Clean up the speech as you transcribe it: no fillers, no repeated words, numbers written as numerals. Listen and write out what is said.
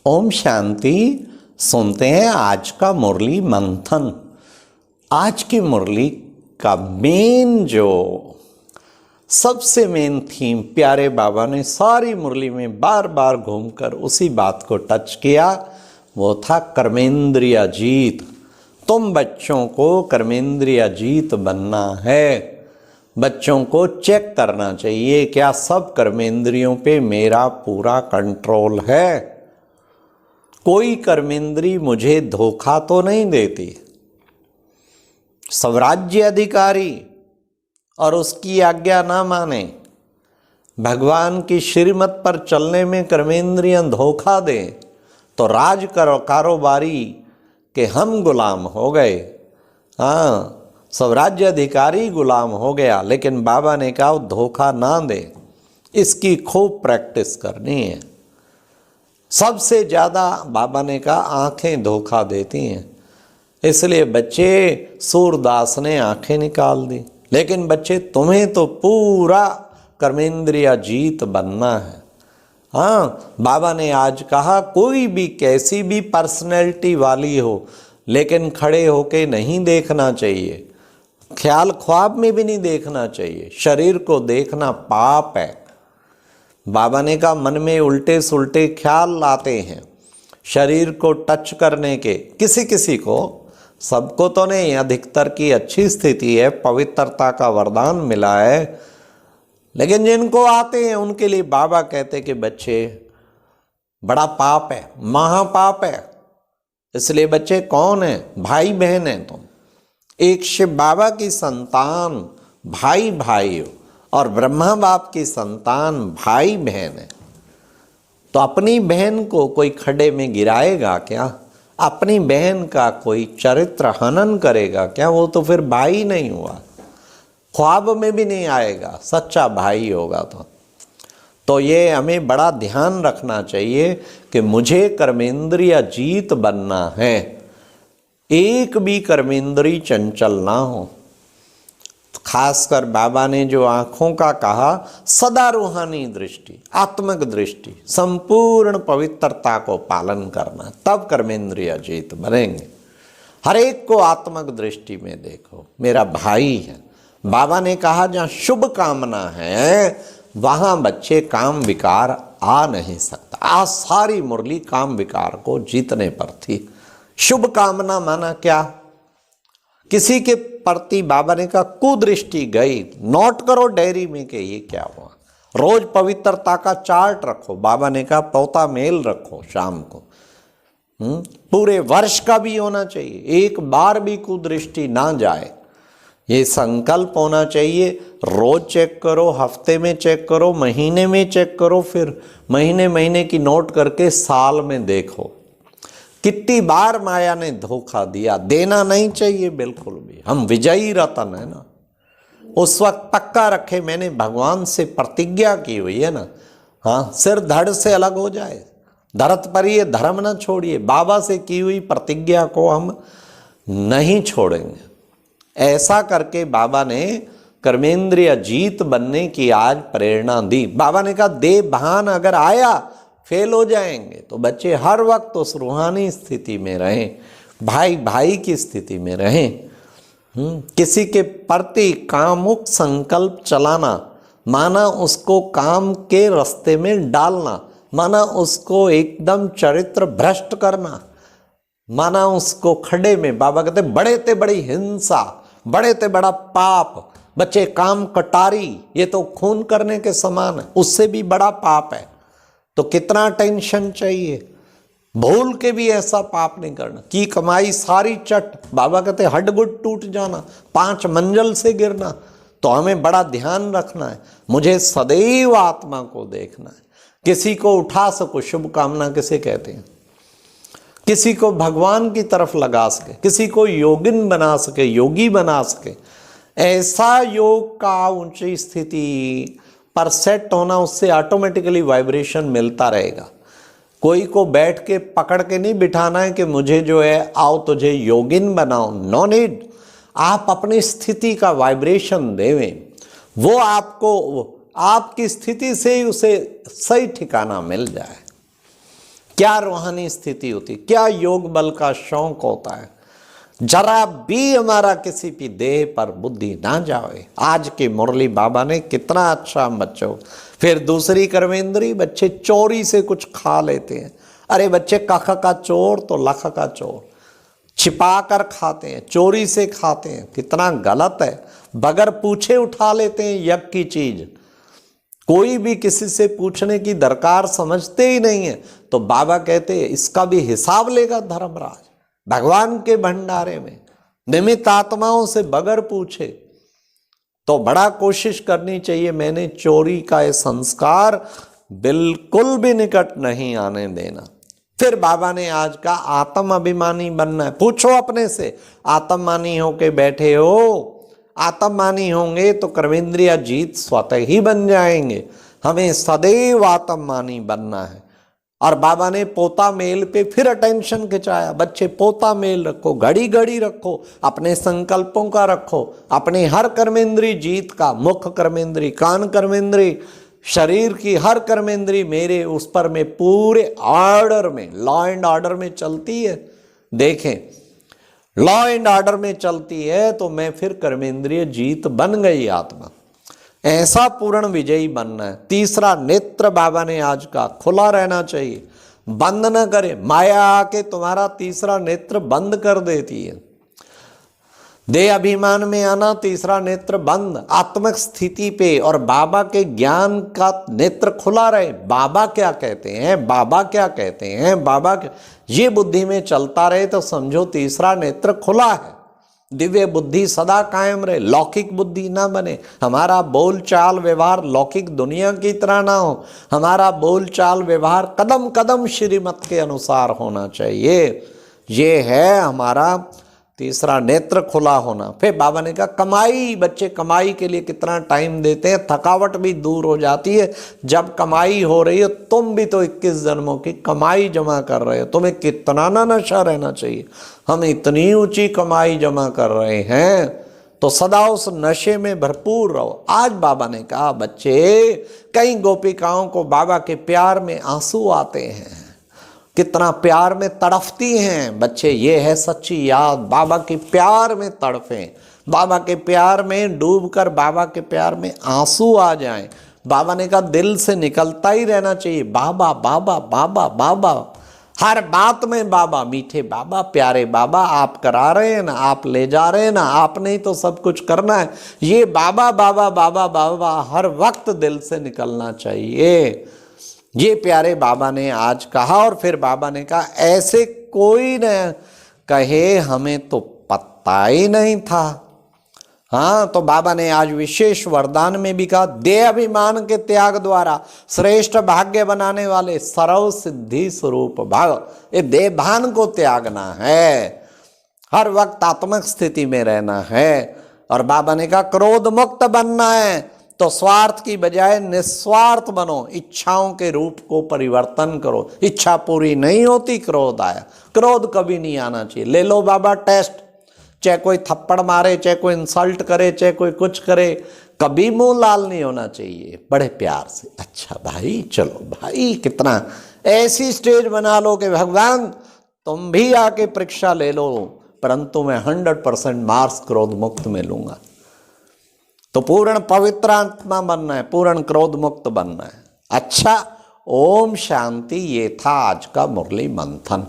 ओम शांति। सुनते हैं आज का मुरली मंथन। आज की मुरली का सबसे मेन थीम प्यारे बाबा ने सारी मुरली में बार बार घूमकर उसी बात को टच किया, वो था कर्मेंद्रिय जीत। तुम बच्चों को कर्मेंद्रिय जीत बनना है। बच्चों को चेक करना चाहिए क्या सब कर्मेंद्रियों पे मेरा पूरा कंट्रोल है। कोई कर्मेंद्री मुझे धोखा तो नहीं देती। स्वराज्य अधिकारी और उसकी आज्ञा ना माने, भगवान की श्रीमत पर चलने में कर्मेंद्रियां धोखा दें तो राज कारोबारी के हम गुलाम हो गए। हाँ, स्वराज्य अधिकारी गुलाम हो गया, लेकिन बाबा ने कहा धोखा ना दे। इसकी खूब प्रैक्टिस करनी है। सबसे ज़्यादा बाबा ने कहा आंखें धोखा देती हैं, इसलिए बच्चे सूरदास ने आंखें निकाल दी। लेकिन बच्चे तुम्हें तो पूरा कर्मेंद्रिय जीत बनना है। हाँ, बाबा ने आज कहा कोई भी कैसी भी पर्सनैलिटी वाली हो, लेकिन खड़े होके नहीं देखना चाहिए, ख्याल ख्वाब में भी नहीं देखना चाहिए। शरीर को देखना पाप है। बाबा ने कहा मन में उल्टे सुल्टे ख्याल आते हैं शरीर को टच करने के, किसी किसी को, सबको तो नहीं, अधिकतर की अच्छी स्थिति है, पवित्रता का वरदान मिला है, लेकिन जिनको आते हैं उनके लिए बाबा कहते कि बच्चे बड़ा पाप है, महापाप है। इसलिए बच्चे कौन है? भाई बहन है तुम। एक शिव बाबा की संतान भाई भाई हो और ब्रह्मा बाप की संतान भाई बहन है। तो अपनी बहन को कोई खड्डे में गिराएगा क्या? अपनी बहन का कोई चरित्र हनन करेगा क्या? वो तो फिर भाई नहीं हुआ, ख्वाब में भी नहीं आएगा, सच्चा भाई होगा। तो ये हमें बड़ा ध्यान रखना चाहिए कि मुझे कर्मेंद्रिय जीत बनना है। एक भी कर्मेंद्री चंचल ना हो। खासकर बाबा ने जो आंखों का कहा, सदा रूहानी दृष्टि, आत्मक दृष्टि, संपूर्ण पवित्रता को पालन करना, तब कर्मेंद्रिय जीत बनेंगे। हर एक को आत्मक दृष्टि में देखो, मेरा भाई है। बाबा ने कहा जहाँ शुभ कामना है वहाँ बच्चे काम विकार आ नहीं सकता। आज सारी मुरली काम विकार को जीतने पर थी। शुभ कामना माना क्या? किसी के प्रति बाबा ने कहा कुदृष्टि गई, नोट करो डायरी में कि ये क्या हुआ। रोज पवित्रता का चार्ट रखो। बाबा ने कहा पौता मेल रखो शाम को। पूरे वर्ष का भी होना चाहिए, एक बार भी कुदृष्टि ना जाए, ये संकल्प होना चाहिए। रोज चेक करो, हफ्ते में चेक करो, महीने में चेक करो, फिर महीने महीने की नोट करके साल में देखो कितनी बार माया ने धोखा दिया। देना नहीं चाहिए बिल्कुल भी। हम विजयी रतन है ना। उस वक्त पक्का रखे, मैंने भगवान से प्रतिज्ञा की हुई है ना। हाँ, सिर धड़ से अलग हो जाए, धरत पर ये धर्म न छोड़िए। बाबा से की हुई प्रतिज्ञा को हम नहीं छोड़ेंगे। ऐसा करके बाबा ने कर्मेंद्रिय जीत बनने की आज प्रेरणा दी। बाबा ने कहा दे भान अगर आया फेल हो जाएंगे, तो बच्चे हर वक्त उस रूहानी स्थिति में रहें, भाई भाई की स्थिति में रहें। किसी के प्रति कामुक संकल्प चलाना माना उसको काम के रास्ते में डालना, माना उसको एकदम चरित्र भ्रष्ट करना, माना उसको खड्डे में, बाबा कहते बड़े ते बड़ी हिंसा, बड़े ते बड़ा पाप। बच्चे काम कटारी, ये तो खून करने के समान है, उससे भी बड़ा पाप है। तो कितना टेंशन चाहिए। भूल के भी ऐसा पाप नहीं करना। की कमाई सारी चट, बाबा कहते हड्ड-गुड्ड टूट जाना, 5 मंजिल से गिरना। तो हमें बड़ा ध्यान रखना है। मुझे सदैव आत्मा को देखना है। किसी को उठा सको, शुभ कामना किसे कहते हैं, किसी को भगवान की तरफ लगा सके, किसी को योगिन बना सके, योगी बना सके, ऐसा योग का ऊंची स्थिति पर सेट होना, उससे ऑटोमेटिकली वाइब्रेशन मिलता रहेगा। कोई को बैठ के पकड़ के नहीं बिठाना है कि मुझे जो है आओ तुझे योगिन बनाओ। No need. आप अपनी स्थिति का वाइब्रेशन देवें, वो आपको आपकी स्थिति से ही उसे सही ठिकाना मिल जाए। क्या रूहानी स्थिति होती, क्या योग बल का शौक होता है। जरा भी हमारा किसी भी देह पर बुद्धि ना जाए। आज की मुरली बाबा ने कितना अच्छा हम बच्चों। फिर दूसरी कर्मेंद्री, बच्चे चोरी से कुछ खा लेते हैं। अरे बच्चे, कख का चोर तो लख का चोर, छिपा कर खाते हैं, चोरी से खाते हैं, कितना गलत है। बगैर पूछे उठा लेते हैं यज्ञ की चीज, कोई भी किसी से पूछने की दरकार समझते ही नहीं है। तो बाबा कहते हैं इसका भी हिसाब लेगा धर्मराज भगवान के भंडारे में, निमित्त आत्माओं से बगैर पूछे। तो बड़ा कोशिश करनी चाहिए। मैंने चोरी का ये संस्कार बिल्कुल भी निकट नहीं आने देना। फिर बाबा ने आज का आत्म अभिमानी बनना है। पूछो अपने से, आत्ममानी होके बैठे हो? आत्ममानी होंगे तो कर्मेंद्रिय जीत स्वतः ही बन जाएंगे। हमें सदैव आत्ममानी बनना है। और बाबा ने पोता मेल पे फिर अटेंशन खिंचाया। बच्चे पोता मेल रखो, घड़ी घड़ी रखो, अपने संकल्पों का रखो, अपने हर कर्मेंद्री जीत का, मुख कर्मेंद्री, कान कर्मेंद्री, शरीर की हर कर्मेंद्री मेरे उस पर में पूरे ऑर्डर में, लॉ एंड ऑर्डर में चलती है। देखें, लॉ एंड ऑर्डर में चलती है तो मैं फिर कर्मेंद्रिय जीत बन गई आत्मा। ऐसा पूर्ण विजयी बनना है। तीसरा नेत्र बाबा ने आज का खुला रहना चाहिए, बंद न करे। माया आके तुम्हारा तीसरा नेत्र बंद कर देती है। देह अभिमान में आना, तीसरा नेत्र बंद। आत्मिक स्थिति पे और बाबा के ज्ञान का नेत्र खुला रहे। बाबा क्या कहते हैं, बाबा क्या कहते हैं, बाबा क्या, ये बुद्धि में चलता रहे तो समझो तीसरा नेत्र खुला है। दिव्य बुद्धि सदा कायम रहे, लौकिक बुद्धि ना बने। हमारा बोल चाल व्यवहार लौकिक दुनिया की तरह ना हो। हमारा बोल चाल व्यवहार कदम कदम श्रीमत के अनुसार होना चाहिए। ये है हमारा तीसरा नेत्र खुला होना। फिर बाबा ने कहा कमाई, बच्चे कमाई के लिए कितना टाइम देते हैं, थकावट भी दूर हो जाती है जब कमाई हो रही है। तुम भी तो 21 जन्मों की कमाई जमा कर रहे हो, तुम्हें कितना ना नशा रहना चाहिए। हम इतनी ऊंची कमाई जमा कर रहे हैं तो सदा उस नशे में भरपूर रहो। आज बाबा ने कहा बच्चे, कई गोपिकाओं को बाबा के प्यार में आंसू आते हैं, कितना प्यार में तड़फती हैं। बच्चे, ये है सच्ची याद, बाबा के प्यार में तड़फें, बाबा के प्यार में डूबकर बाबा के प्यार में आंसू आ जाएं। बाबा ने कहा दिल से निकलता ही रहना चाहिए बाबा बाबा बाबा बाबा, हर बात में बाबा, मीठे बाबा, प्यारे बाबा, आप करा रहे हैं ना, आप ले जा रहे हैं ना, आपने ही तो सब कुछ करना है। ये बाबा बाबा बाबा बाबा हर वक्त दिल से निकलना चाहिए। ये प्यारे बाबा ने आज कहा। और फिर बाबा ने कहा ऐसे कोई न कहे हमें तो पता ही नहीं था। हाँ, तो बाबा ने आज विशेष वरदान में भी कहा देह अभिमान के त्याग द्वारा श्रेष्ठ भाग्य बनाने वाले सर्व सिद्धि स्वरूप भाव, ये देह भान को त्यागना है, हर वक्त आत्मिक स्थिति में रहना है। और बाबा ने कहा क्रोध मुक्त बनना है तो स्वार्थ की बजाय निस्वार्थ बनो, इच्छाओं के रूप को परिवर्तन करो। इच्छा पूरी नहीं होती, क्रोध आया। क्रोध कभी नहीं आना चाहिए। ले लो बाबा टेस्ट, चाहे कोई थप्पड़ मारे, चाहे कोई इंसल्ट करे, चाहे कोई कुछ करे, कभी मुंह लाल नहीं होना चाहिए। बड़े प्यार से, अच्छा भाई, चलो भाई, कितना ऐसी स्टेज बना लो कि भगवान तुम भी आके परीक्षा ले लो, परंतु मैं 100% मार्क्स क्रोध मुक्त में लूंगा। तो पूर्ण पवित्र आत्मा बनना है, पूर्ण क्रोध मुक्त बनना है। अच्छा, ओम शांति। ये था आज का मुरली मंथन।